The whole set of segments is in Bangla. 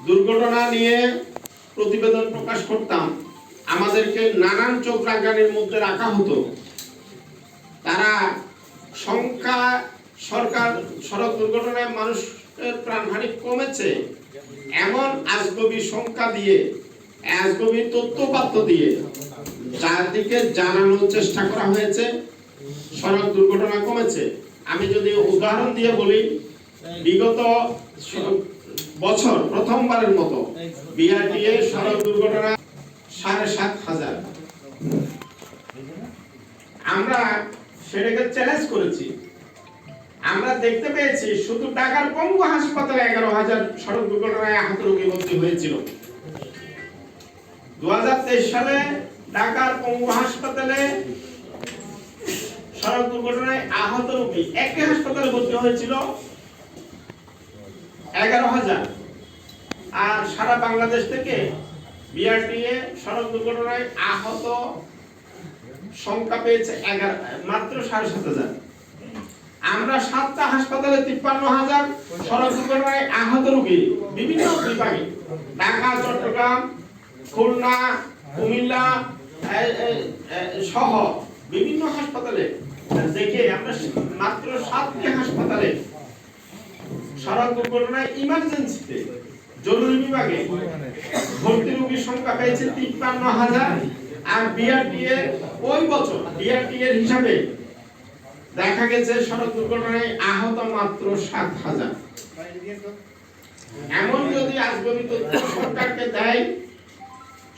দুর্ঘটনা নিয়ে প্রতিবেদন প্রকাশ করতাম, আমাদেরকে নানান চোখ রাঙানির মধ্যে রাখা হতো। তারা সংখ্যা সরকার সড়ক দুর্ঘটনায় মানুষের প্রাণহানি কমেছে এমন আজগবি সংখ্যা দিয়ে, আজগবি তথ্যপাত্র দিয়ে চারদিকে জানানোর চেষ্টা করা হয়েছে সড়ক দুর্ঘটনা কমেছে। আমি যদি উদাহরণ দিয়ে বলি, বিগত বছর প্রথমবারের মতো বিআরটিএ সড়ক দুর্ঘটনা ৭,৫০০। আমরা সেটাকে চ্যালেঞ্জ করেছি। আমরা দেখতে পেয়েছি শুধু ঢাকার পঙ্গু হাসপাতালে ১১,০০০ সড়ক দুর্ঘটনায় আহত রোগী ভর্তি হয়েছিল। ২০২৩ সালে ঢাকার পঙ্গু হাসপাতালে সড়ক দুর্ঘটনায় আহত রোগী একই হাসপাতালে ভর্তি হয়েছিল ১১,০০০। আর সারা বাংলাদেশ থেকে বিআরটিএ সড়ক দুর্ঘটনায় আহত সংখ্যা পেয়েছে মাত্র ৭,৫০০। আমরা ৭টা হাসপাতালে ৫৩,০০০ সড়ক দুর্ঘটনায় আহত রোগী বিভিন্ন বিভাগে, ঢাকা, চট্টগ্রাম, খুলনা, কুমিল্লা সহ বিভিন্ন হাসপাতালে দেখে আমরা মাত্র ৭টি হাসপাতালে সড়ক দুর্ঘটনায় ইমার্জেন্সিতে জরুরি বিভাগে ভর্তি রোগীর সংখ্যা পেয়েছে ৫৩,০০০। আর বিআরটিএ ওই বছর বিআরটিএর হিসাবে দেখা গেছে সড়ক দুর্ঘটনায় আহত মাত্র ৭,০০০। এমন যদি আজগবি তথ্য সরকারকে দেয়,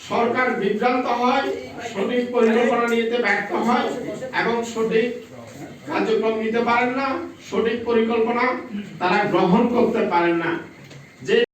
সরকার বিভ্রান্ত হয়, সঠিক পরিকল্পনা নিতে ব্যর্থ হয় এবং সঠিক কার্যক্রম নিতে পারেন না, সঠিক পরিকল্পনা তারা গ্রহণ করতে পারেন না। যে